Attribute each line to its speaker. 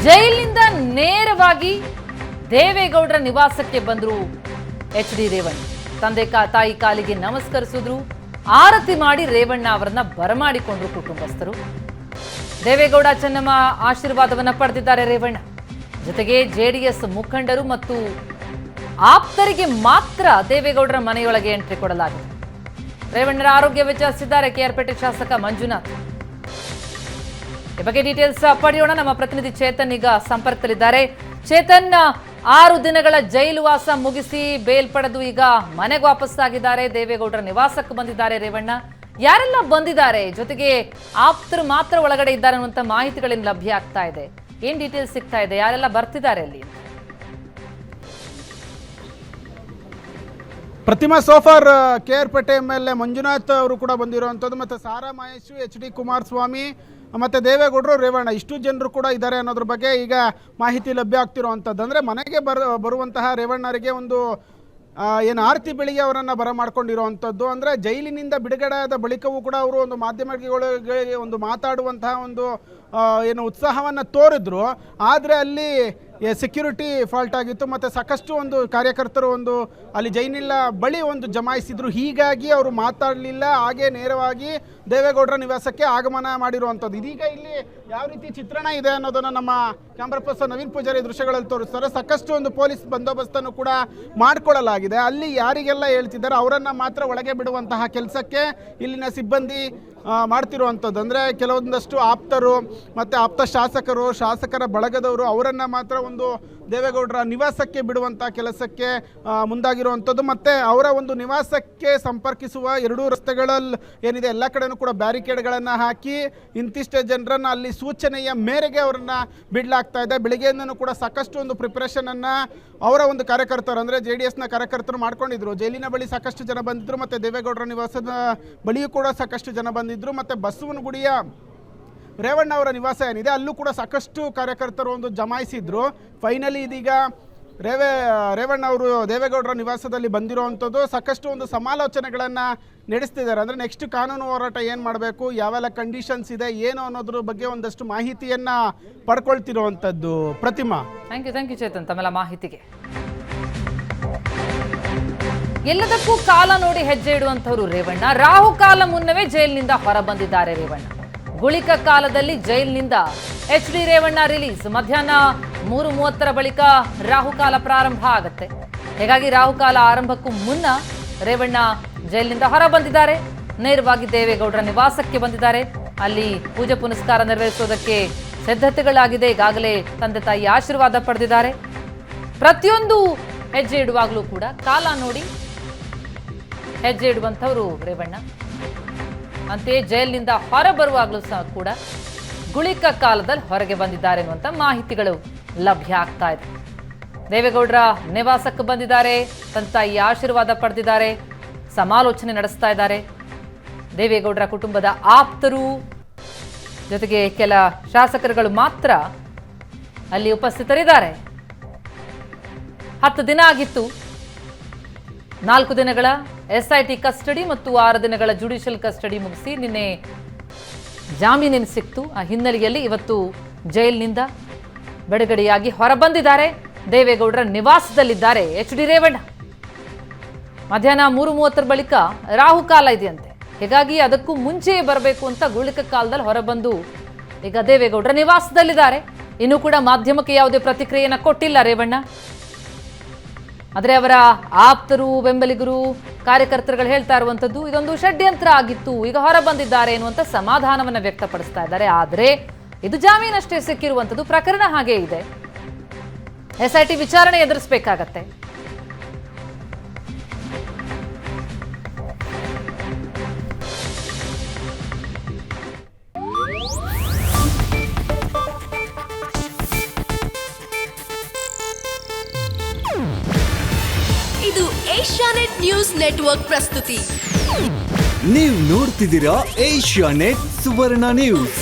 Speaker 1: ಜೈಲಿನಿಂದ ನೇರವಾಗಿ ದೇವೇಗೌಡರ ನಿವಾಸಕ್ಕೆ ಬಂದರು ಎಚ್ ಡಿ ರೇವಣ್ಣ. ತಂದೆ ತಾಯಿ ಕಾಲಿಗೆ ನಮಸ್ಕರಿಸಿದ್ರು, ಆರತಿ ಮಾಡಿ ರೇವಣ್ಣ ಅವರನ್ನ ಬರಮಾಡಿಕೊಂಡ್ರು ಕುಟುಂಬಸ್ಥರು. ದೇವೇಗೌಡ ಚೆನ್ನಮ್ಮ ಆಶೀರ್ವಾದವನ್ನ ಪಡೆದಿದ್ದಾರೆ ರೇವಣ್ಣ. ಜೊತೆಗೆ ಜೆಡಿಎಸ್ ಮುಖಂಡರು ಮತ್ತು ಆಪ್ತರಿಗೆ ಮಾತ್ರ ದೇವೇಗೌಡರ ಮನೆಯೊಳಗೆ ಎಂಟ್ರಿ ಕೊಡಲಾಗಿದೆ. ರೇವಣ್ಣರ ಆರೋಗ್ಯ ವಿಚಾರಿಸಿದ್ದಾರೆ ಕೆಆರ್ಪೇಟೆ ಶಾಸಕ ಮಂಜುನಾಥ್. ಈ ಬಗ್ಗೆ ಡೀಟೇಲ್ಸ್ ಪಡೆಯೋಣ. ನಮ್ಮ ಪ್ರತಿನಿಧಿ ಚೇತನ್ ಈಗ ಸಂಪರ್ಕದಲ್ಲಿದ್ದಾರೆ. ಚೇತನ್, 6 ದಿನಗಳ ಜೈಲು ವಾಸ ಮುಗಿಸಿ ಬೇಲ್ ಪಡೆದು ಈಗ ಮನೆಗೆ ವಾಪಸ್ಸಾಗಿದ್ದಾರೆ. ದೇವೇಗೌಡರ ನಿವಾಸಕ್ಕೆ ಬಂದಿದ್ದಾರೆ ರೇವಣ್ಣ. ಯಾರೆಲ್ಲ ಬಂದಿದ್ದಾರೆ, ಜೊತೆಗೆ ಆಪ್ತರು ಮಾತ್ರ ಒಳಗಡೆ ಇದ್ದಾರೆ ಅನ್ನುವಂಥ ಮಾಹಿತಿಗಳಿಂದ ಲಭ್ಯ ಆಗ್ತಾ ಇದೆ. ಏನ್ ಡೀಟೇಲ್ಸ್ ಸಿಗ್ತಾ ಇದೆ, ಯಾರೆಲ್ಲ ಬರ್ತಿದ್ದಾರೆ ಅಲ್ಲಿ?
Speaker 2: ಪ್ರತಿಮಾ ಸೋಫಾರ್ ಕೆಆರ್ಪೇಟೆ MLA ಮಂಜುನಾಥ್ ಅವರು ಕೂಡ ಬಂದಿರುವಂಥದ್ದು, ಮತ್ತು ಸಾರಾ ಮಹೇಶ್, HD ಕುಮಾರಸ್ವಾಮಿ ಮತ್ತು ದೇವೇಗೌಡರು, ರೇವಣ್ಣ ಇಷ್ಟು ಜನರು ಕೂಡ ಇದ್ದಾರೆ ಅನ್ನೋದ್ರ ಬಗ್ಗೆ ಈಗ ಮಾಹಿತಿ ಲಭ್ಯ ಆಗ್ತಿರುವಂಥದ್ದು. ಅಂದರೆ ಮನೆಗೆ ಬರುವಂತಹ ರೇವಣ್ಣರಿಗೆ ಒಂದು ಏನು ಆರತಿ ಬೆಳಿಗ್ಗೆ ಅವರನ್ನು ಬರಮಾಡ್ಕೊಂಡಿರುವಂಥದ್ದು. ಅಂದರೆ ಜೈಲಿನಿಂದ ಬಿಡುಗಡೆ ಆದ ಬಳಿಕವೂ ಕೂಡ ಅವರು ಒಂದು ಮಾಧ್ಯಮಗಳಿಗೆ ಒಂದು ಮಾತಾಡುವಂತಹ ಒಂದು ಏನು ಉತ್ಸಾಹವನ್ನು ತೋರಿದ್ರು. ಆದರೆ ಅಲ್ಲಿ ಸೆಕ್ಯೂರಿಟಿ ಫಾಲ್ಟ್ ಆಗಿತ್ತು ಮತ್ತು ಸಾಕಷ್ಟು ಒಂದು ಕಾರ್ಯಕರ್ತರು ಒಂದು ಅಲ್ಲಿ ಜೈಲಿನ ಬಳಿ ಒಂದು ಜಮಾಯಿಸಿದ್ರು. ಹೀಗಾಗಿ ಅವರು ಮಾತಾಡಲಿಲ್ಲ. ಹಾಗೆ ನೇರವಾಗಿ ದೇವೇಗೌಡರ ನಿವಾಸಕ್ಕೆ ಆಗಮನ ಮಾಡಿರುವಂಥದ್ದು. ಇದೀಗ ಇಲ್ಲಿ ಯಾವ ರೀತಿ ಚಿತ್ರಣ ಇದೆ ಅನ್ನೋದನ್ನು ನಮ್ಮ ಕ್ಯಾಮ್ರಾ ಪರ್ಸನ್ ನವೀನ್ ಪೂಜಾರಿ ದೃಶ್ಯಗಳಲ್ಲಿ ತೋರಿಸ್ತಾರೆ. ಸಾಕಷ್ಟು ಒಂದು ಪೊಲೀಸ್ ಬಂದೋಬಸ್ತನ್ನು ಕೂಡ ಮಾಡಿಕೊಳ್ಳಲಾಗಿದೆ. ಅಲ್ಲಿ ಯಾರಿಗೆಲ್ಲ ಹೇಳ್ತಿದ್ದಾರೆ ಅವರನ್ನು ಮಾತ್ರ ಒಳಗೆ ಬಿಡುವಂತಹ ಕೆಲಸಕ್ಕೆ ಇಲ್ಲಿನ ಸಿಬ್ಬಂದಿ ಮಾಡ್ತಿರುವಂಥದ್ದು. ಅಂದರೆ ಕೆಲವೊಂದಷ್ಟು ಆಪ್ತರು ಮತ್ತು ಆಪ್ತ ಶಾಸಕರು, ಶಾಸಕರ ಬಳಗದವರು ಅವರನ್ನು ಮಾತ್ರ ಒಂದು ದೇವೇಗೌಡರ ನಿವಾಸಕ್ಕೆ ಬಿಡುವಂಥ ಕೆಲಸಕ್ಕೆ ಮುಂದಾಗಿರುವಂಥದ್ದು. ಮತ್ತು ಅವರ ಒಂದು ನಿವಾಸಕ್ಕೆ ಸಂಪರ್ಕಿಸುವ 2 ರಸ್ತೆಗಳಲ್ಲಿ ಏನಿದೆ ಎಲ್ಲ ಕಡೆಯೂ ಕೂಡ ಬ್ಯಾರಿಕೇಡ್ಗಳನ್ನು ಹಾಕಿ ಇಂತಿಷ್ಟೇ ಜನರನ್ನು ಅಲ್ಲಿ ಸೂಚನೆಯ ಮೇರೆಗೆ ಅವರನ್ನು ಬಿಡಲಾಗ್ತಾ ಇದೆ. ಬೆಳಿಗ್ಗೆಯಿಂದನೂ ಕೂಡ ಸಾಕಷ್ಟು ಒಂದು ಪ್ರಿಪ್ರೇಷನನ್ನು ಅವರ ಒಂದು ಕಾರ್ಯಕರ್ತರು ಅಂದರೆ JDSನ ಕಾರ್ಯಕರ್ತರು ಮಾಡ್ಕೊಂಡಿದ್ರು. ಜೈಲಿನ ಬಳಿ ಸಾಕಷ್ಟು ಜನ ಬಂದಿದ್ದರು ಮತ್ತು ದೇವೇಗೌಡರ ನಿವಾಸದ ಬಳಿಯೂ ಕೂಡ ಸಾಕಷ್ಟು ಜನ ಬಂದಿದ್ದರು. ಮತ್ತು ಬಸವನಗುಡಿಯ ರೇವಣ್ಣ ಅವರ ನಿವಾಸ ಏನಿದೆ ಅಲ್ಲೂ ಕೂಡ ಸಾಕಷ್ಟು ಕಾರ್ಯಕರ್ತರು ಒಂದು ಜಮಾಯಿಸಿದ್ರು. ಫೈನಲಿ ಇದೀಗ ರೇವಣ್ಣ ಅವರು ದೇವೇಗೌಡರ ನಿವಾಸದಲ್ಲಿ ಬಂದಿರುವಂಥದ್ದು. ಸಾಕಷ್ಟು ಒಂದು ಸಮಾಲೋಚನೆಗಳನ್ನು ನಡೆಸ್ತಿದ್ದಾರೆ. ಅಂದರೆ ನೆಕ್ಸ್ಟ್ ಕಾನೂನು ಹೋರಾಟ ಏನು ಮಾಡಬೇಕು, ಯಾವೆಲ್ಲ ಕಂಡೀಷನ್ಸ್ ಇದೆ, ಏನು ಅನ್ನೋದ್ರ ಬಗ್ಗೆ ಒಂದಷ್ಟು ಮಾಹಿತಿಯನ್ನು ಪಡ್ಕೊಳ್ತಿರುವಂಥದ್ದು. ಪ್ರತಿಮಾ,
Speaker 1: ಥ್ಯಾಂಕ್ ಯು ಚೇತನ್ ತಮ್ಮೆಲ್ಲ ಮಾಹಿತಿಗೆ. ಎಲ್ಲದಕ್ಕೂ ಕಾಲ ನೋಡಿ ಹೆಜ್ಜೆ ಇಡುವಂಥವ್ರು ರೇವಣ್ಣ. ರಾಹುಕಾಲ ಮುನ್ನವೇ ಜೈಲಿನಿಂದ ಹೊರ ಬಂದಿದ್ದಾರೆ ರೇವಣ್ಣ. ಗುಳಿಕ ಕಾಲದಲ್ಲಿ ಜೈಲಿನಿಂದ ಎಚ್ ಡಿ ರೇವಣ್ಣ ರಿಲೀಸ್. ಮಧ್ಯಾಹ್ನ 3:30 ಬಳಿಕ ರಾಹುಕಾಲ ಪ್ರಾರಂಭ ಆಗುತ್ತೆ. ಹೀಗಾಗಿ ರಾಹುಕಾಲ ಆರಂಭಕ್ಕೂ ಮುನ್ನ ರೇವಣ್ಣ ಜೈಲಿನಿಂದ ಹೊರ ಬಂದಿದ್ದಾರೆ. ನೇರವಾಗಿ ದೇವೇಗೌಡರ ನಿವಾಸಕ್ಕೆ ಬಂದಿದ್ದಾರೆ. ಅಲ್ಲಿ ಪೂಜೆ ಪುನಸ್ಕಾರ ನೆರವೇರಿಸೋದಕ್ಕೆ ಸಿದ್ಧತೆಗಳಾಗಿದೆ. ಈಗಾಗಲೇ ತಂದೆ ತಾಯಿ ಆಶೀರ್ವಾದ ಪಡೆದಿದ್ದಾರೆ. ಪ್ರತಿಯೊಂದು ಹೆಜ್ಜೆ ಇಡುವಾಗಲೂ ಕೂಡ ಕಾಲ ನೋಡಿ ಹೆಜ್ಜೆ ಇಡುವಂಥವ್ರು ರೇವಣ್ಣ. ಅಂತೆಯೇ ಜೈಲಿನಿಂದ ಹೊರ ಬರುವಾಗಲೂ ಸಹ ಕೂಡ ಗುಳಿಕ ಕಾಲದಲ್ಲಿ ಹೊರಗೆ ಬಂದಿದ್ದಾರೆ ಎನ್ನುವಂಥ ಮಾಹಿತಿಗಳು ಲಭ್ಯ ಆಗ್ತಾ ಇದೆ. ದೇವೇಗೌಡರ ನಿವಾಸಕ್ಕೆ ಬಂದಿದ್ದಾರೆ, ತಂದೆ ತಾಯಿ ಆಶೀರ್ವಾದ ಪಡೆದಿದ್ದಾರೆ, ಸಮಾಲೋಚನೆ ನಡೆಸ್ತಾ ಇದ್ದಾರೆ. ದೇವೇಗೌಡರ ಕುಟುಂಬದ ಆಪ್ತರು ಜೊತೆಗೆ ಕೆಲ ಶಾಸಕರುಗಳು ಮಾತ್ರ ಅಲ್ಲಿ ಉಪಸ್ಥಿತರಿದ್ದಾರೆ. 10 ದಿನ ಆಗಿತ್ತು. 4 ದಿನಗಳ SIT ಕಸ್ಟಡಿ ಮತ್ತು 6 ದಿನಗಳ ಜುಡಿಷಿಯಲ್ ಕಸ್ಟಡಿ ಮುಗಿಸಿ ನಿನ್ನೆ ಜಾಮೀನಿನ ಸಿಕ್ತು. ಆ ಹಿನ್ನೆಲೆಯಲ್ಲಿ ಇವತ್ತು ಜೈಲಿನಿಂದ ಬಿಡುಗಡೆಯಾಗಿ ಹೊರಬಂದಿದ್ದಾರೆ. ದೇವೇಗೌಡರ ನಿವಾಸದಲ್ಲಿದ್ದಾರೆ ಎಚ್ ಡಿ ರೇವಣ್ಣ. ಮಧ್ಯಾಹ್ನ 3:30 ಬಳಿಕ ರಾಹುಕಾಲ ಇದೆಯಂತೆ. ಹೀಗಾಗಿ ಅದಕ್ಕೂ ಮುಂಚೆಯೇ ಬರಬೇಕು ಅಂತ ಗುಳಿಕ ಕಾಲದಲ್ಲಿ ಹೊರಬಂದು ಈಗ ದೇವೇಗೌಡರ ನಿವಾಸದಲ್ಲಿದ್ದಾರೆ. ಇನ್ನೂ ಕೂಡ ಮಾಧ್ಯಮಕ್ಕೆ ಯಾವುದೇ ಪ್ರತಿಕ್ರಿಯೆಯನ್ನು ಕೊಟ್ಟಿಲ್ಲ ರೇವಣ್ಣ. ಆದರೆ ಅವರ ಆಪ್ತರು, ಬೆಂಬಲಿಗರು, ಕಾರ್ಯಕರ್ತರುಗಳು ಹೇಳ್ತಾ ಇರುವಂಥದ್ದು ಇದೊಂದು ಷಡ್ಯಂತ್ರ ಆಗಿತ್ತು, ಈಗ ಹೊರ ಬಂದಿದ್ದಾರೆ ಎನ್ನುವಂಥ ಸಮಾಧಾನವನ್ನು ವ್ಯಕ್ತಪಡಿಸ್ತಾ ಇದ್ದಾರೆ. ಆದರೆ ಇದು ಜಾಮೀನಷ್ಟೇ ಸಿಕ್ಕಿರುವಂಥದ್ದು, ಪ್ರಕರಣ ಹಾಗೇ ಇದೆ. SIT ವಿಚಾರಣೆ ಎದುರಿಸಬೇಕಾಗತ್ತೆ.
Speaker 3: ಇದು ಏಷ್ಯಾನೆಟ್ ನ್ಯೂಸ್ ನೆಟ್ವರ್ಕ್ ಪ್ರಸ್ತುತಿ.
Speaker 4: ನೀವು ನೋಡ್ತಿದ್ದೀರಾ ಏಷ್ಯಾನೆಟ್ ಸುವರ್ಣ ನ್ಯೂಸ್.